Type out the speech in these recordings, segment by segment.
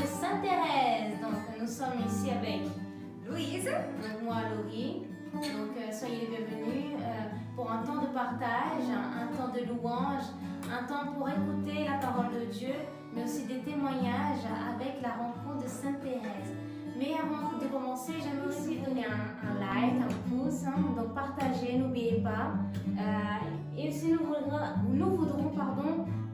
Sainte Thérèse. Donc nous sommes ici avec Louise. donc, moi, Laurie. Donc soyez les bienvenus pour un temps de partage, un temps de louange, un temps pour écouter la parole de Dieu, mais aussi des témoignages avec la rencontre de Sainte Thérèse. Mais avant de commencer, j'aimerais aussi donner un like, un pouce, donc partagez, n'oubliez pas. Et aussi nous voudrons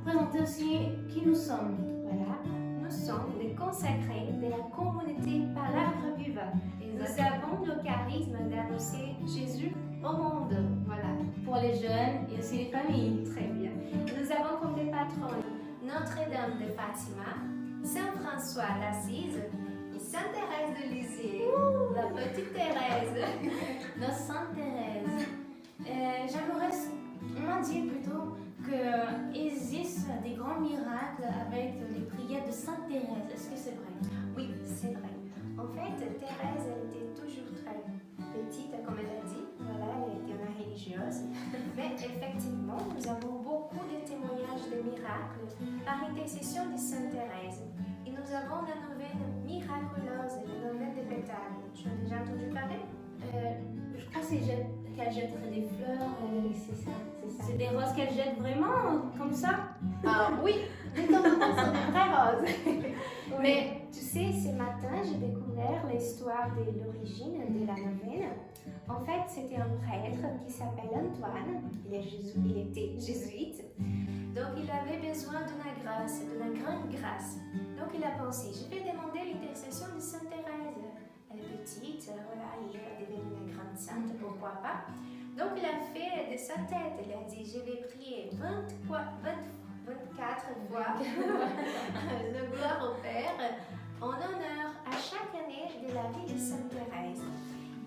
présenter aussi qui nous sommes. Voilà, nous sommes des consacrés de la communauté Palabra Viva. Nous avons le charisme d'annoncer Jésus au monde. Voilà, Pour les jeunes et aussi les familles. très bien. Nous avons comme des patronnes Notre-Dame de Fatima, Saint François d'Assise et Sainte Thérèse de Lisieux, la petite Thérèse. Notre Sainte Thérèse. On m'a dit plutôt qu'il existe des grands miracles avec les prières de Sainte Thérèse. Est-ce que c'est vrai? Oui, c'est vrai. En fait, Thérèse, elle était toujours très petite, comme elle a dit. Voilà, elle était une religieuse. Mais effectivement, nous avons beaucoup de témoignages de miracles par intercession de Sainte Thérèse. Et nous avons la neuvaine miraculeuse, la neuvaine de pétales. Tu as déjà entendu parler? Je crois qu'elle jette des fleurs. C'est ça, c'est ça. C'est des roses qu'elle jette vraiment comme ça? Ah oui, de temps en temps, c'est des vraies roses. Mais tu sais, ce matin, j'ai découvert l'histoire de l'origine de la neuvaine. En fait, c'était un prêtre qui s'appelle Antoine. Il était jésuite. Donc, il avait besoin d'une grâce, d'une grande grâce. Donc, il a pensé, je vais demander l'intercession de Sainte Thérèse. Elle est petite, voilà, et elle est devenue une grande sainte, pourquoi pas. Donc, il a fait de sa tête, il a dit, je vais prier 24 fois le gloire au Père en honneur à chaque année de la vie de Sainte Thérèse.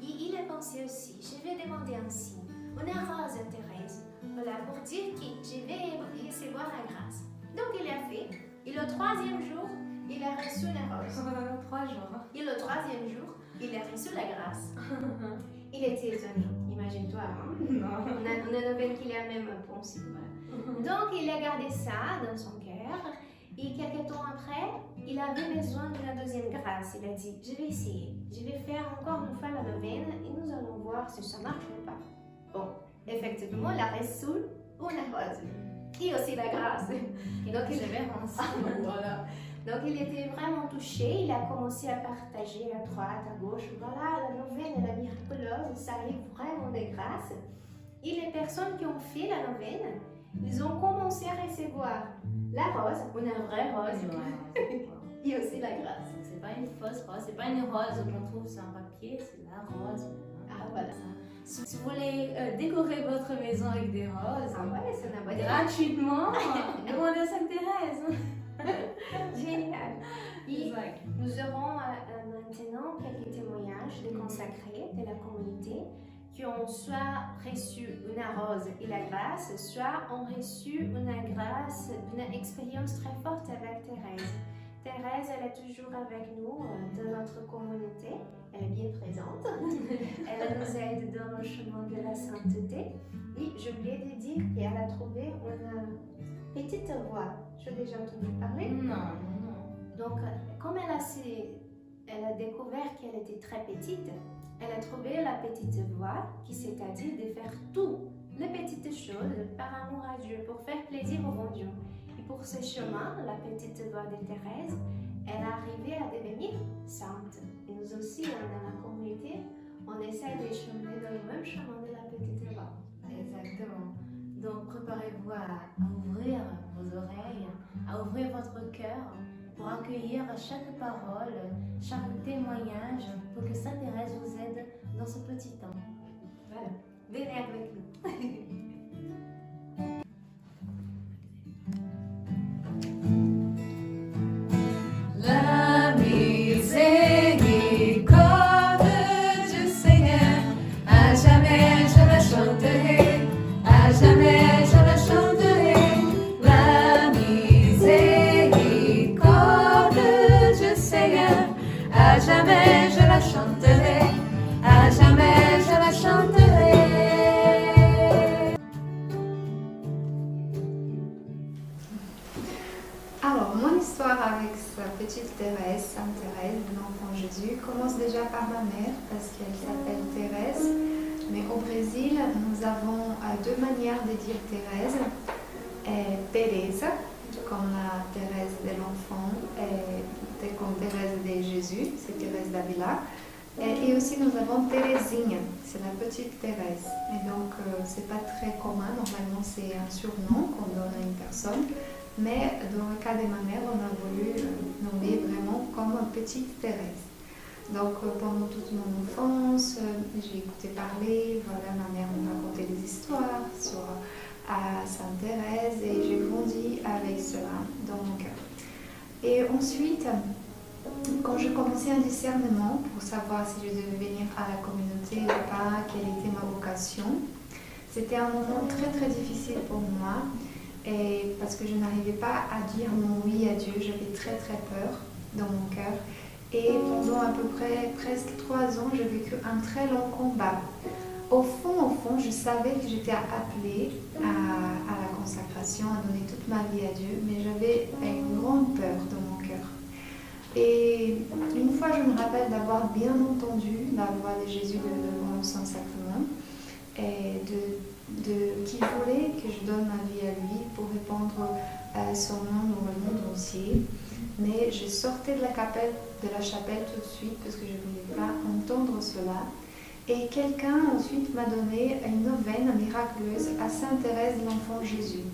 Et il a pensé aussi, je vais demander un signe, une rose à Thérèse, voilà, pour dire que je vais recevoir la grâce. Donc il a fait, et le troisième jour, il a reçu la rose. 3 jours. Et le troisième jour, il a reçu la grâce. Il était étonné, imagine-toi, hein? On a neuvaine qu'il a même pensé. Voilà. Donc il a gardé ça dans son cœur et quelques temps après, il avait besoin de la deuxième grâce. Il a dit, je vais essayer, je vais faire encore une fois la neuvaine et nous allons voir si ça marche ou pas. Bon, effectivement, il a reçu une rose et aussi la grâce. Et donc, je vais ensemble. Voilà. Donc il était vraiment touché, il a commencé à partager à droite, à gauche, voilà, la neuvaine et la miraculeuse, ça arrive vraiment de grâce. Et les personnes qui ont fait la neuvaine, ils ont commencé à recevoir la rose, une vraie rose, et aussi la grâce. C'est pas une fausse rose, c'est pas une rose qu'on trouve sur un papier, c'est la rose. Ah voilà. Si vous voulez décorer votre maison avec des roses, Ah ouais, c'est une bonne idée. gratuitement, demandez à Sainte Thérèse. Génial. Et Exact. nous aurons maintenant quelques témoignages de consacrés de la communauté qui ont soit reçu une rose et la grâce, soit ont reçu une grâce, une expérience très forte avec Thérèse. Thérèse, elle est toujours avec nous dans notre communauté. Elle est bien présente. Elle nous aide dans le chemin de la sainteté. Et j'ai oublié de dire qu'elle a trouvé une petite voix. Tu as déjà entendu parler? Non. Donc, comme elle a découvert qu'elle était très petite, elle a trouvé la petite voie qui c'est-à-dire de faire toutes les petites choses par amour à Dieu, pour faire plaisir au bon Dieu. Et pour ce chemin, la petite voie de Thérèse, elle est arrivée à devenir sainte. Et nous aussi, dans la communauté, on essaie de cheminer dans le même chemin de la petite voie. Exactement. Donc préparez-vous à ouvrir vos oreilles, à ouvrir votre cœur pour accueillir chaque parole, chaque témoignage pour que Sainte Thérèse vous aide dans ce petit temps. Voilà, venez avec nous. La miséricorde du Seigneur, à jamais je la chanterai, à jamais je la chanterai. La miséricorde du Seigneur, à jamais je la chanterai, à jamais je la chanterai. Alors, mon histoire avec petite Thérèse, Sainte Thérèse de l'Enfant Jésus, commence déjà par ma mère parce qu'elle s'appelle Thérèse. Mais au Brésil, nous avons deux manières de dire Thérèse. Teresa, comme la Thérèse de l'Enfant, comme Thérèse de Jésus, c'est Thérèse d'Avila. Et aussi nous avons Thérésine, c'est la petite Thérèse. Et donc c'est pas très commun, normalement c'est un surnom qu'on donne à une personne. Mais dans le cas de ma mère, on a voulu nommer vraiment comme petite Thérèse. Donc pendant toute mon enfance, j'ai écouté parler, voilà, ma mère me racontait des histoires sur Sainte Thérèse et j'ai grandi avec cela dans mon cœur. Et ensuite, quand je commençais un discernement pour savoir si je devais venir à la communauté ou pas, quelle était ma vocation, c'était un moment très très difficile pour moi et parce que je n'arrivais pas à dire mon oui à Dieu, j'avais très très peur dans mon cœur. Et pendant à peu près presque 3 ans, j'ai vécu un très long combat. Au fond, je savais que j'étais appelée à la consacration, à donner toute ma vie à Dieu, mais j'avais une grande peur dans mon cœur. Et une fois, je me rappelle d'avoir bien entendu la voix de Jésus devant le Saint-Sacrement et qu'il voulait que je donne ma vie à lui pour répandre son nom dans le monde entier. Mais je sortais de la chapelle tout de suite parce que je ne voulais pas entendre cela. Et quelqu'un ensuite m'a donné une neuvaine miraculeuse à Sainte Thérèse de l'Enfant Jésus.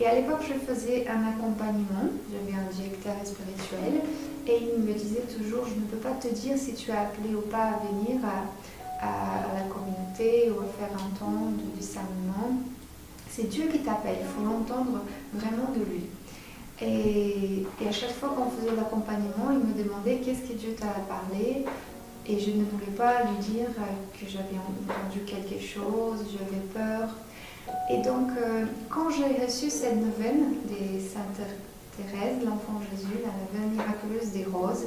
Et à l'époque, je faisais un accompagnement, j'avais un directeur spirituel, et il me disait toujours, je ne peux pas te dire si tu es appelé ou pas à venir à la communauté ou à faire un temps de discernement. C'est Dieu qui t'appelle, il faut l'entendre vraiment de lui. Et à chaque fois qu'on faisait l'accompagnement, il me demandait qu'est-ce que Dieu t'a parlé. Et je ne voulais pas lui dire que j'avais entendu quelque chose, j'avais peur. Et donc, quand j'ai reçu cette neuvaine de Sainte Thérèse, l'Enfant Jésus, la neuvaine miraculeuse des roses,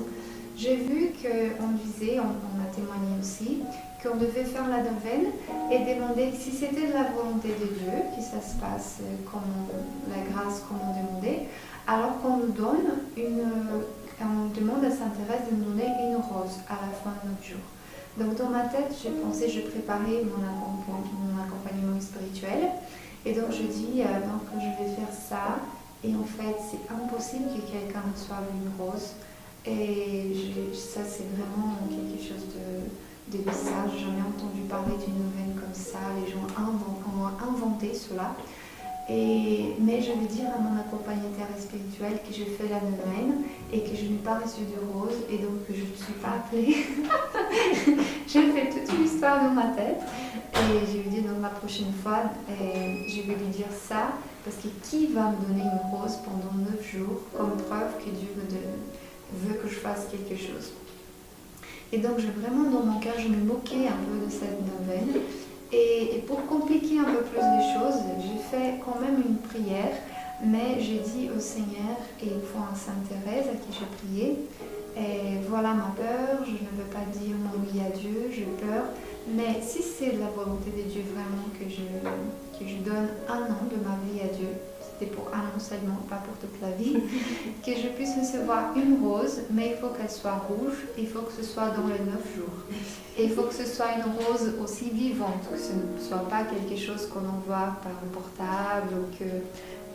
j'ai vu qu'on disait, on a témoigné aussi, qu'on devait faire la neuvaine et demander si c'était de la volonté de Dieu, que ça se passe comme la grâce qu'on nous demandait, alors qu'on nous donne on demande à Sainte Thérèse de nous donner une rose à la fin de notre jour. Donc dans ma tête, j'ai pensé, je préparais mon accompagnement spirituel. Et donc je dis, donc je vais faire ça. Et en fait, c'est impossible que quelqu'un reçoive une rose. Et ça, c'est vraiment quelque chose de bizarre. J'ai jamais entendu parler d'une neuvaine comme ça. Les gens ont inventé cela. Mais je vais dire à mon accompagnateur spirituel que je fais la neuvaine et que je n'ai pas reçu de rose et donc que je ne suis pas appelée. J'ai fait toute l'histoire dans ma tête et je lui dis donc la prochaine fois, je vais lui dire ça parce que qui va me donner une rose pendant 9 jours comme preuve que Dieu veut que je fasse quelque chose. Et donc vraiment dans mon cœur, je me moquais un peu de cette neuvaine. Et pour compliquer un peu plus les choses, j'ai fait quand même une prière, mais j'ai dit au Seigneur et une fois à Sainte Thérèse à qui j'ai prié, et voilà ma peur, je ne veux pas dire mon oui à Dieu, j'ai peur, mais si c'est la volonté de Dieu vraiment que je donne 1 an de ma vie à Dieu, c'était pour 1 an seulement, pas pour toute la vie, que je puisse recevoir une rose, mais il faut qu'elle soit rouge, il faut que ce soit dans les 9 jours. Et il faut que ce soit une rose aussi vivante, que ce ne soit pas quelque chose qu'on envoie par le portable ou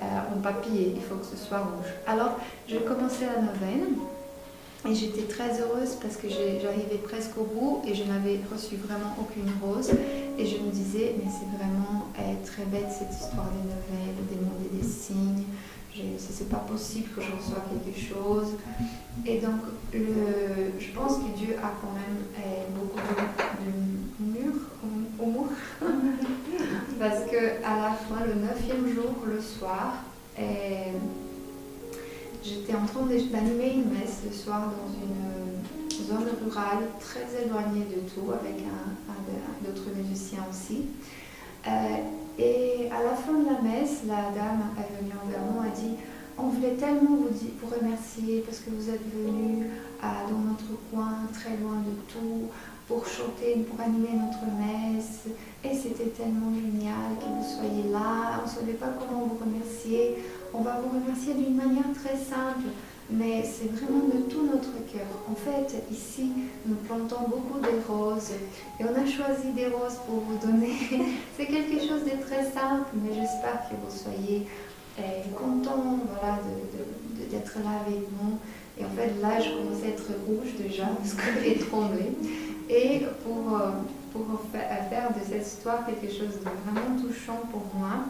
en papier, il faut que ce soit rouge. Alors, j'ai commencé la neuvaine et j'étais très heureuse parce que j'arrivais presque au bout et je n'avais reçu vraiment aucune rose. Et je me disais, mais c'est vraiment très bête cette histoire des neuvaines, de demander des signes. C'est pas possible que je reçoive quelque chose. Et donc, je pense que Dieu a quand même beaucoup d'humour. Parce qu'à la fin, le 9e jour, le soir, j'étais en train d'animer une messe le soir dans une zone rurale très éloignée de tout, avec d'autres musiciens aussi. Et à la fin de la messe, la dame est venue envers moi et a dit « On voulait tellement vous remercier parce que vous êtes venus dans notre coin, très loin de tout, pour chanter, pour animer notre messe. Et c'était tellement génial que vous soyez là. On ne savait pas comment vous remercier. On va vous remercier d'une manière très simple. mais c'est vraiment de tout notre cœur. En fait, ici, nous plantons beaucoup de roses et on a choisi des roses pour vous donner. C'est quelque chose de très simple, mais j'espère que vous soyez contents, voilà, d'être là avec nous. Et en fait, là, je commençais à être rouge déjà, parce que j'ai tremblé. Et pour faire de cette histoire quelque chose de vraiment touchant pour moi,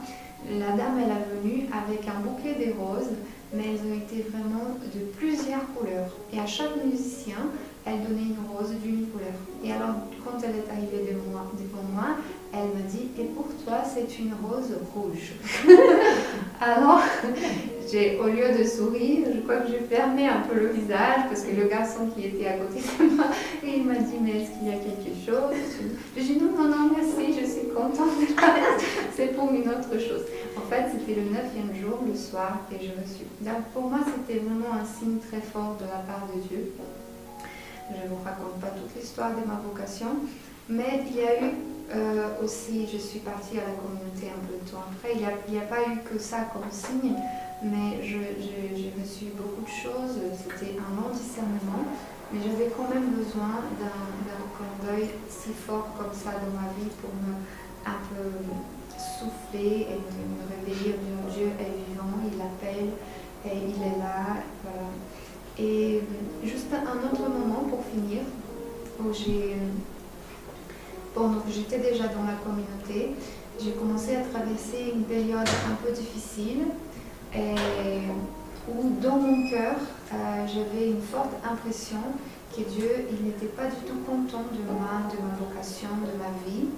la dame, elle est venue avec un bouquet de roses, mais elles ont été vraiment de plusieurs couleurs. Et à chaque musicien, elle donnait une rose d'une couleur. Et alors, quand elle est arrivée devant moi, elle me dit, et pour toi, c'est une rose rouge. Alors, au lieu de sourire, je crois que j'ai fermé un peu le visage, parce que le garçon qui était à côté de moi, il m'a dit, mais est-ce qu'il y a quelque chose? Je dis, non, merci, je suis contente. C'est pour une autre chose. En fait, c'était le 9e jour, le soir, et je reçus. Donc, pour moi, c'était vraiment un signe très fort de la part de Dieu. Je ne vous raconte pas toute l'histoire de ma vocation, mais il y a eu aussi, je suis partie à la communauté un peu de temps après, il n'y a pas eu que ça comme signe, mais j'ai reçu beaucoup de choses, c'était un long discernement, mais j'avais quand même besoin d'un clin d'œil si fort comme ça dans ma vie pour me un peu souffler et me réveiller, Dieu est vivant, il appelle et il est là, voilà. Et juste un autre moment pour finir, où pendant que j'étais déjà dans la communauté, j'ai commencé à traverser une période un peu difficile où dans mon cœur, j'avais une forte impression que Dieu, il n'était pas du tout content de moi, de ma vocation, de ma vie.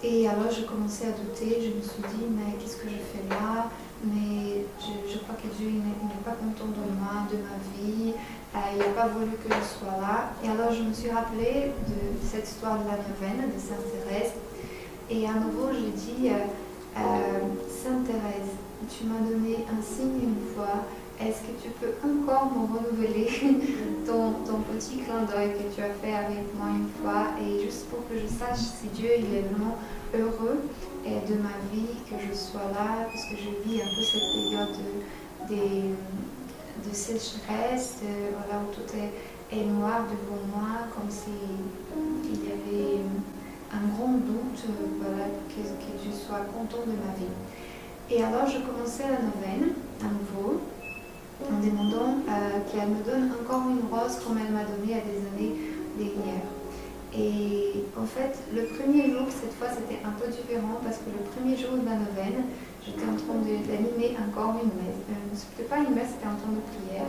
Et alors je commençais à douter, je me suis dit, mais qu'est-ce que je fais là? Mais je crois que Dieu n'est pas content de moi, de ma vie, il n'a pas voulu que je sois là. Et alors je me suis rappelée de cette histoire de la neuvaine de Sainte Thérèse. Et à nouveau j'ai dit, Sainte Thérèse, tu m'as donné un signe une fois, est-ce que tu peux encore me renouveler ton petit clin d'œil que tu as fait avec moi une fois, et juste pour que je sache si Dieu il est vraiment heureux de ma vie, que je sois là, parce que je vis un peu cette période de sécheresse, voilà, où tout est noir devant moi, comme s'il y avait un grand doute, voilà, que Dieu soit content de ma vie. Et alors je commençais la neuvaine à nouveau, en demandant qu'elle me donne encore une rose comme elle m'a donné à des années dernières. Et en fait, le premier jour, cette fois, c'était un peu différent parce que le premier jour de la neuvaine, j'étais en train d'animer encore une messe. C'était pas une messe, c'était un temps de prière.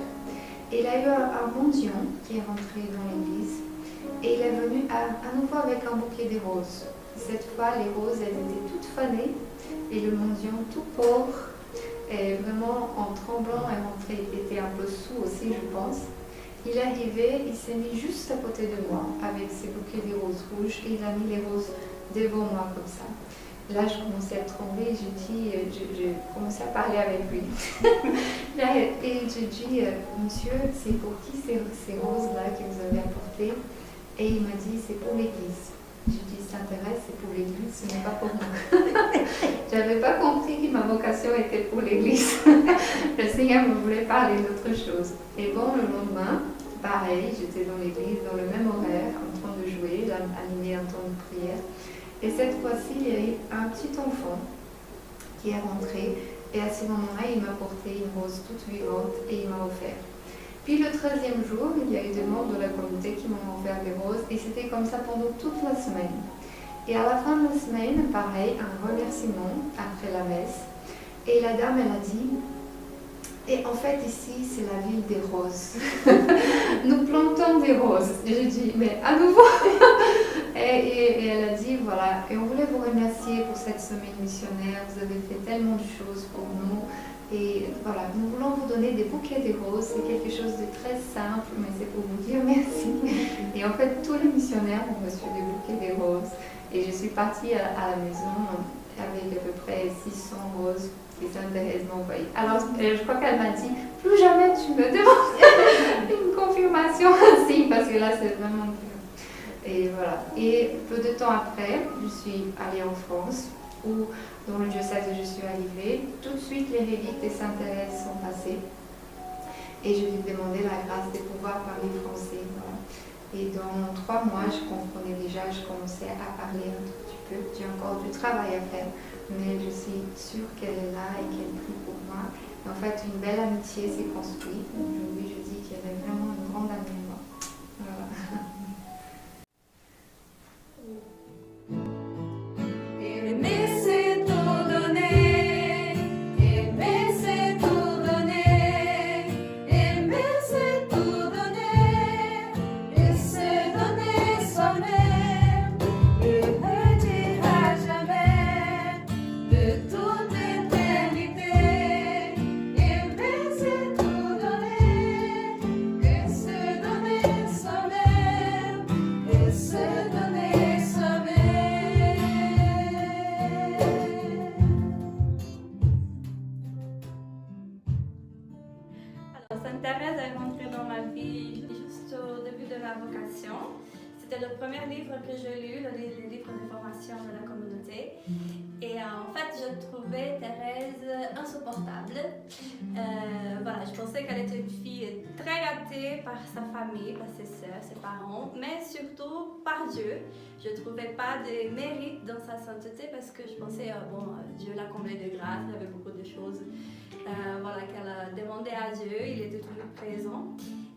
Et il y a eu un mendiant qui est rentré dans l'église et il est venu à nouveau avec un bouquet de roses. Cette fois, les roses, elles étaient toutes fanées et le mendiant tout pauvre, et vraiment en tremblant et rentré, il était un peu saoul aussi, je pense. Il est arrivé, il s'est mis juste à côté de moi avec ses bouquets de roses rouges et il a mis les roses devant moi comme ça. Là, je commençais à trembler, j'ai commencé à parler avec lui. Et j'ai dit, monsieur, c'est pour qui ces roses-là que vous avez apportées? Et il m'a dit, c'est pour l'église. J'ai dit, Sainte Thérèse, c'est pour l'église, ce n'est pas pour moi. J'avais pas compris que ma vocation était pour l'église. Le Seigneur me voulait parler d'autre chose. Et bon, le lendemain, pareil, j'étais dans l'église, dans le même horaire, en train de jouer, d'animer un temps de prière. Et cette fois-ci, il y a eu un petit enfant qui est rentré. Et à ce moment-là, il m'a porté une rose toute vivante et il m'a offert. Puis le 13e jour, il y a eu des membres de la communauté qui m'ont offert des roses et c'était comme ça pendant toute la semaine. Et à la fin de la semaine, pareil, un remerciement après la messe. Et la dame, elle a dit, et en fait ici, c'est la ville des roses. Nous plantons des roses. Et j'ai dit, mais à nouveau et elle a dit, voilà, et on voulait vous remercier pour cette semaine missionnaire, vous avez fait tellement de choses pour nous. Et voilà, nous voulons vous donner des bouquets de roses, c'est quelque chose de très simple, mais c'est pour vous dire merci. Et en fait, tous les missionnaires ont reçu des bouquets de roses. Et je suis partie à la maison avec à peu près 600 roses que Sainte Thérèse m'a envoyées. Alors, je crois qu'elle m'a dit, plus jamais tu me demandes une confirmation ainsi, parce que là, c'est vraiment dur. Et voilà. Et peu de temps après, je suis allée en France, où dans le diocèse où je suis arrivée, tout de suite les reliques de Sainte Thérèse sont passées. et je lui demandais la grâce de pouvoir parler français. Voilà. Et dans 3 mois, je comprenais déjà, je commençais à parler un tout petit peu. J'ai encore du travail à faire, mais je suis sûre qu'elle est là et qu'elle prie pour moi. Et en fait, une belle amitié s'est construite. Aujourd'hui, je dis qu'elle est vraiment une grande amie. Voilà. Aimer, c'est tout donner. Aimer, c'est tout donner. Aimer, c'est tout donner. Et se donner soi-même. Et ne dira jamais de toute éternité. Aimer, c'est tout donner. Et se donner soi-même. Et se donner soi-même. Alors, Sainte Thérèse est rentrée dans ma vie juste au début de ma vocation. C'était le premier livre que j'ai lu, le livre de formation de la communauté. Et en fait, je trouvais Thérèse insupportable. Voilà, je pensais qu'elle était une fille très gâtée par sa famille, par ses sœurs, ses parents, mais surtout par Dieu. Je ne trouvais pas de mérite dans sa sainteté parce que je pensais, Dieu l'a comblée de grâce, il y avait beaucoup de choses voilà, qu'elle a demandé à Dieu, il était toujours présent.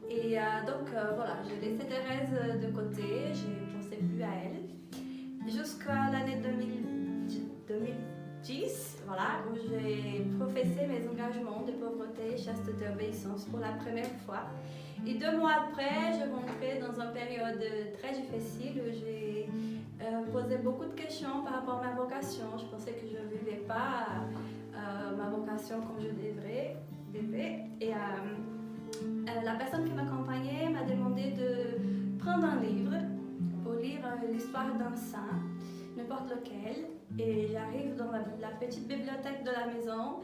Et donc voilà, j'ai laissé Thérèse de côté, je ne pensais plus à elle. Jusqu'à l'année 2010, voilà, où j'ai professé mes engagements de pauvreté, chasteté, obéissance pour la première fois. Et 2 mois après, je rentrais dans une période très difficile où j'ai posé beaucoup de questions par rapport à ma vocation. Je pensais que je ne vivais pas ma vocation comme je devais. Et la personne qui m'accompagnait m'a demandé de prendre un livre pour lire l'histoire d'un saint, n'importe lequel. Et j'arrive dans la petite bibliothèque de la maison.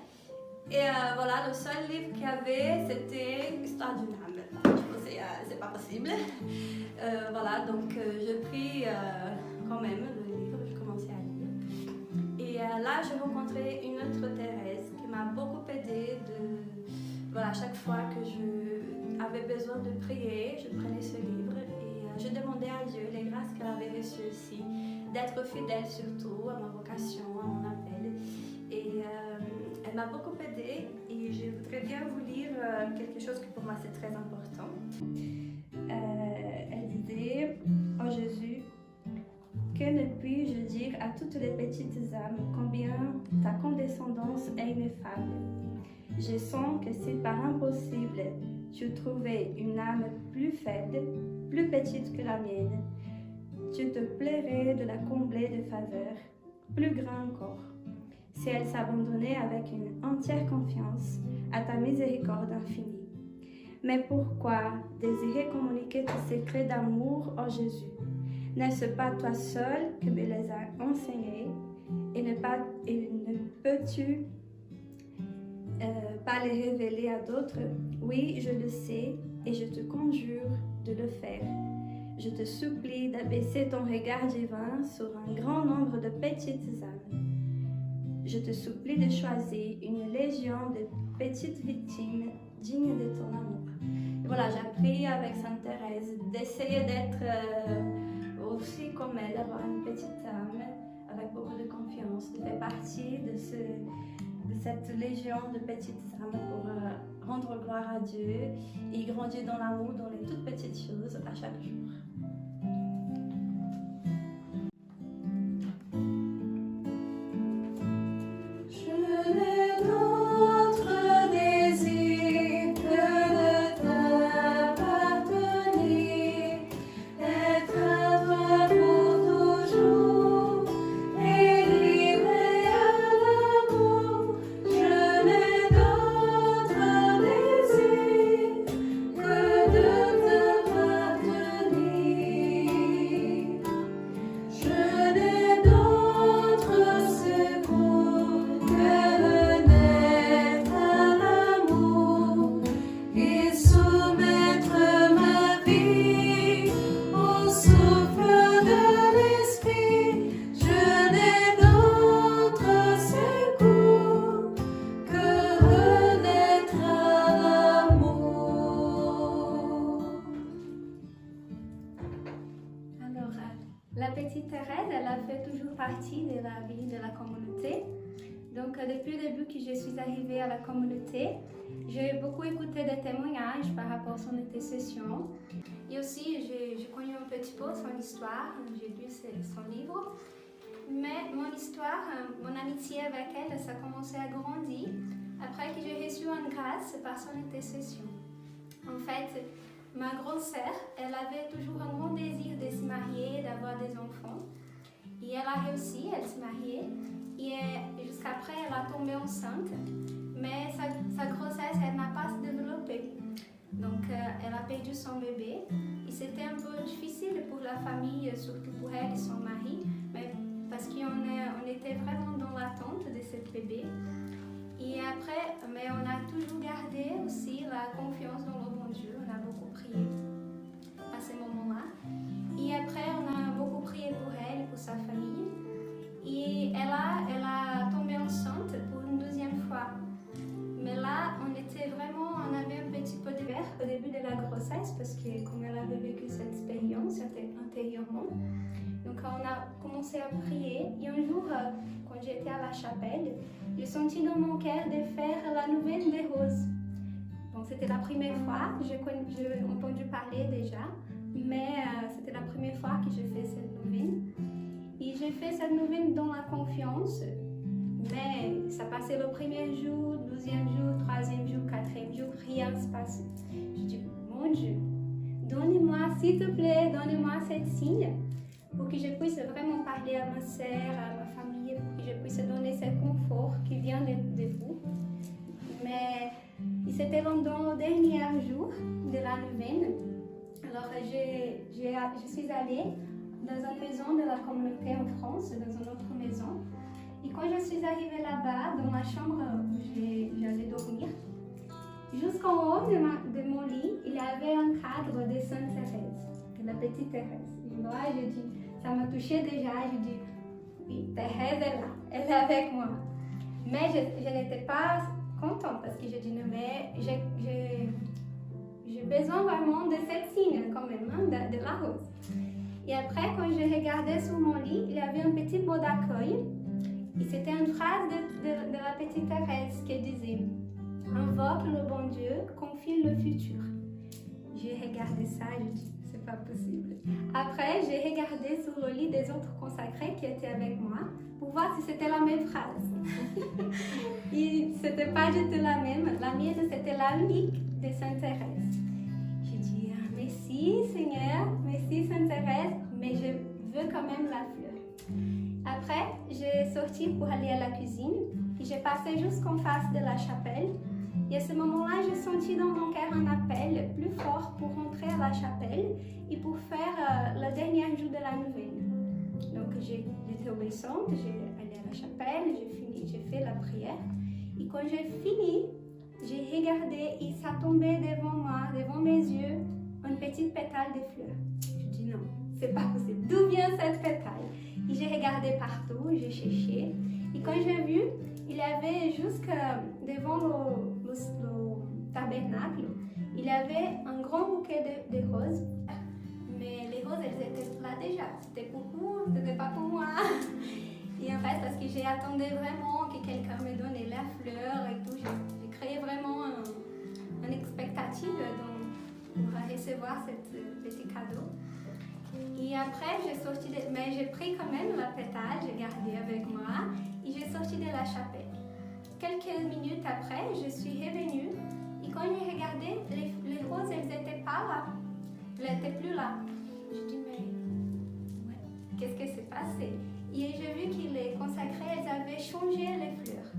Et voilà, le seul livre qu'il y avait, c'était l'histoire d'une âme. Je pensais, c'est pas possible. Voilà, donc je pris quand même le livre, je commençais à lire. Et là, j'ai rencontré une autre Thérèse qui m'a beaucoup aidée. Voilà, chaque fois que je avais besoin de prier, je prenais ce livre et je demandais à Dieu les grâces qu'elle avait reçues aussi, d'être fidèle surtout à ma vocation, à mon appel. Et elle m'a beaucoup aidée et je voudrais bien vous lire quelque chose qui pour moi c'est très important. Elle disait, « Oh Jésus, que ne puis-je dire à toutes les petites âmes combien ta condescendance est ineffable. Je sens que si par impossible tu trouvais une âme plus faible, plus petite que la mienne, tu te plairais de la combler de faveurs, plus grand encore, si elle s'abandonnait avec une entière confiance à ta miséricorde infinie. Mais pourquoi désirer communiquer tes secrets d'amour, ô Jésus? N'est-ce pas toi seul que me les as enseignés et ne peux-tu pas les révéler à d'autres? Oui, je le sais et je te conjure de le faire. Je te supplie d'abaisser ton regard divin sur un grand nombre de petites âmes. Je te supplie de choisir une légion de petites victimes dignes de ton amour. Et voilà, j'ai appris avec Sainte Thérèse d'essayer d'être aussi comme elle, d'avoir une petite âme avec beaucoup de confiance, de faire partie de cette légion de petites âmes pour rendre gloire à Dieu et grandir dans l'amour, dans les toutes petites choses à chaque jour. Que de t'appartenir. La petite Thérèse, elle a fait toujours partie de la vie de la communauté. Donc, depuis le début que je suis arrivée à la communauté, j'ai beaucoup écouté des témoignages par rapport à son intercession. Et aussi, j'ai connu un petit peu son histoire, j'ai lu son livre. Mais mon histoire, mon amitié avec elle, ça a commencé à grandir après que j'ai reçu une grâce par son intercession. En fait, ma grand-sœur, elle avait toujours un grand désir de se marier, d'avoir des enfants. Et elle a réussi, elle s'est mariée. Et jusqu'après, elle a tombé enceinte. Mais sa grossesse, elle n'a pas se développée. Donc, elle a perdu son bébé. Et c'était un peu difficile pour la famille, surtout pour elle et son mari. Mais parce qu'on était vraiment dans l'attente de ce bébé. Et après, mais on a toujours gardé aussi la confiance dans le bon Dieu. On a beaucoup prié à ce moment-là. Et après, on a beaucoup prié pour elle et pour sa famille. Et elle a tombé enceinte pour une deuxième fois. Mais là, on avait un petit peu de peur au début de la grossesse parce que comme elle avait vécu cette expérience intérieurement. Donc on a commencé à prier et un jour, quand j'étais à la chapelle, j'ai senti dans mon cœur de faire la nouvelle des roses. Bon, c'était la première fois, j'ai entendu parler déjà, mais c'était la première fois que j'ai fait cette nouvelle. Et j'ai fait cette nouvelle dans la confiance, mais ça passait le premier jour, deuxième jour, troisième jour, quatrième jour, rien ne se passait. Je dis, mon Dieu, donnez-moi, s'il te plaît, donnez-moi cette signe pour que je puisse vraiment parler à ma sœur, à ma famille, pour que je puisse donner ce confort qui vient de vous. Mais c'était pendant le dernier jour de la neuvaine. Alors, je suis allée dans une maison de la communauté en France, dans une autre maison. Et quand je suis arrivée là-bas, dans la chambre où j'allais dormir, jusqu'en haut de mon lit, il y avait un cadre de Sainte Thérèse, de la petite Thérèse. Et moi, je dis, ça m'a touchée déjà, je dis, oui, Thérèse est là, elle est avec moi. Mais je n'étais pas contente parce que je dis, non, mais j'ai besoin vraiment de cette signe quand même, hein, de la rose. Et après, quand je regardais sur mon lit, il y avait un petit mot d'accueil. Et c'était une phrase de la petite Thérèse qui disait « Invoque le bon Dieu, confie le futur ». J'ai regardé ça et je dis « C'est pas possible ». Après, j'ai regardé sur le lit des autres consacrés qui étaient avec moi pour voir si c'était la même phrase. Et c'était pas du tout la même. La mienne, c'était la unique de Sainte Thérèse. J'ai dit « Merci Seigneur, merci Sainte Thérèse, mais je veux quand même la fleur ». Après, j'ai sorti pour aller à la cuisine et j'ai passé jusqu'en face de la chapelle. Et à ce moment-là, j'ai senti dans mon cœur un appel plus fort pour rentrer à la chapelle et pour faire le dernier jour de la neuvaine. Donc, j'étais obéissante, j'ai allé à la chapelle, j'ai fait la prière. Et quand j'ai fini, j'ai regardé et ça tombait devant moi, devant mes yeux, une petite pétale de fleurs. Je dis non, c'est pas possible. D'où vient cette pétale? Et j'ai regardé partout, j'ai cherché. Et quand j'ai vu, il y avait jusque devant le tabernacle, il y avait un grand bouquet de roses. Mais les roses, elles étaient là déjà. C'était pour vous, c'était pas pour moi. Et en fait, parce que j'ai attendu vraiment que quelqu'un me donne la fleur et tout, j'ai créé vraiment une expectative pour recevoir ce petit cadeau. Et après, mais j'ai pris quand même la pétale, j'ai gardé avec moi et j'ai sorti de la chapelle. Quelques minutes après, je suis revenue et quand j'ai regardé, les roses, elles n'étaient pas là. Elles n'étaient plus là. Je dis, mais ouais, qu'est-ce qui s'est passé? Et j'ai vu que les consacrés, elles avaient changé les fleurs.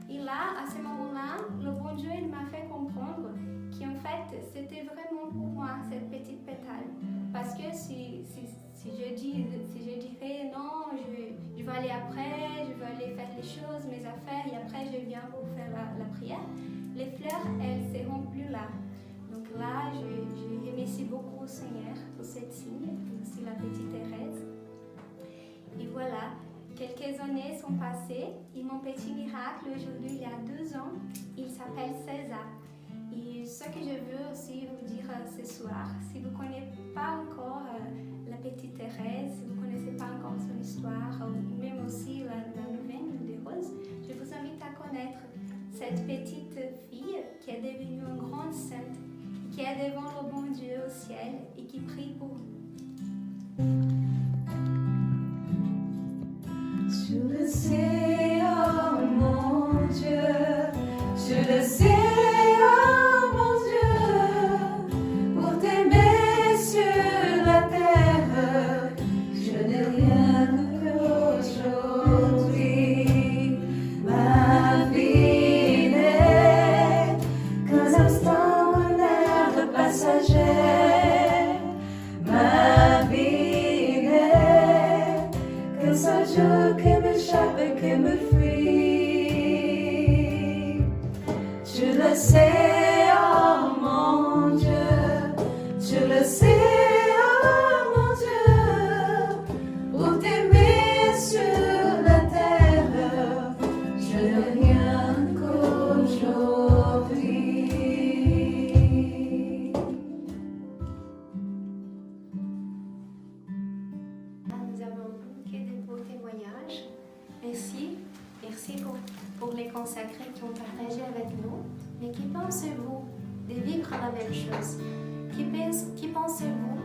Et là, à ce moment-là, le bon Dieu, il m'a fait comprendre qu'en fait, c'était vraiment pour moi, cette petite pétale. Parce que si je dirais non, je vais aller après, je vais aller faire les choses, mes affaires, et après je viens pour faire la prière, les fleurs, elles ne seront plus là. Donc là, je remercie beaucoup au Seigneur pour cette signe, et aussi la petite Thérèse. Et voilà, quelques années sont passées, et mon petit miracle aujourd'hui, il y a 2 ans, il s'appelle César. Et ce que je veux aussi vous dire ce soir, si vous ne connaissez pas encore la petite Thérèse, si vous ne connaissez et qui prie pour nous. Je le sais, oh mon Dieu, je le sais, oh mon Dieu, pour t'aimer sur la terre, je n'ai rien qu'aujourd'hui. Ma vie n'est qu'un instant, un air passager. Ma vie n'est qu'un seul jour qui m'échappe et qui me fuit. Tu le sais, oh mon Dieu, tu le sais, oh mon Dieu, pour t'aimer sur la terre, je n'ai rien qu'aujourd'hui. Nous avons que de beaux témoignages. Merci. Merci pour les consacrés qui ont partagé avec nous. Mais qui pensez-vous de vivre la même chose? Qui pensez-vous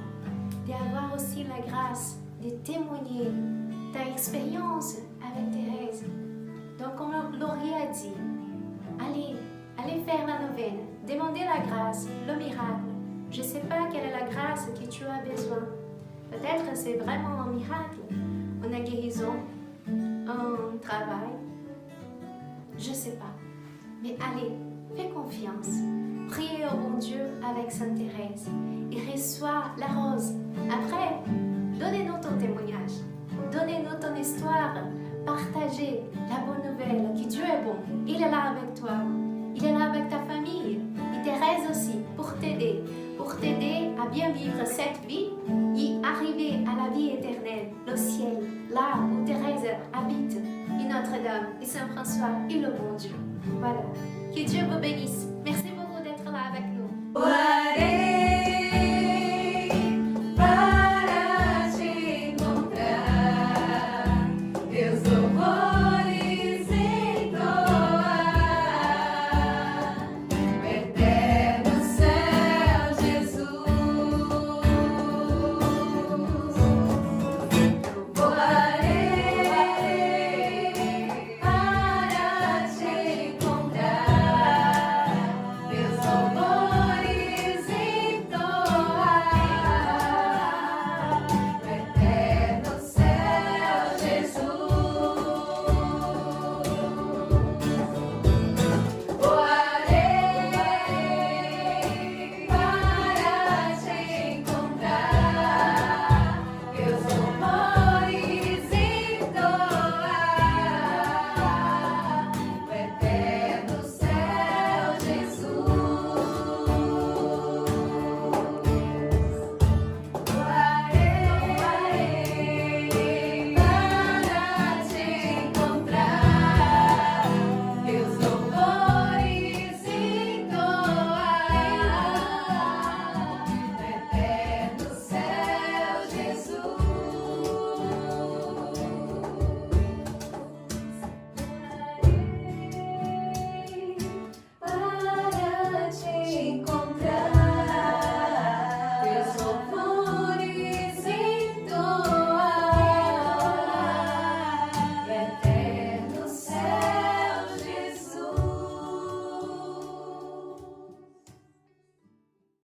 d'avoir aussi la grâce de témoigner ta expérience avec Thérèse? Donc, comme Laurie a dit, allez faire la neuvaine, demandez la grâce, le miracle. Je ne sais pas quelle est la grâce que tu as besoin. Peut-être c'est vraiment un miracle, une guérison, un travail. Je ne sais pas. Mais allez, fais confiance. Priez au bon Dieu avec Sainte Thérèse et reçois la rose. Après, donnez-nous ton témoignage. Donnez-nous ton histoire. Partagez la bonne nouvelle que Dieu est bon. Il est là avec toi. Il est là avec ta famille. Et Thérèse aussi, pour t'aider à bien vivre cette vie et arriver à la vie éternelle, le ciel, là où Thérèse habite, et Notre-Dame, et Saint-François, et le bon Dieu. Voilà. Que Dieu vous bénisse.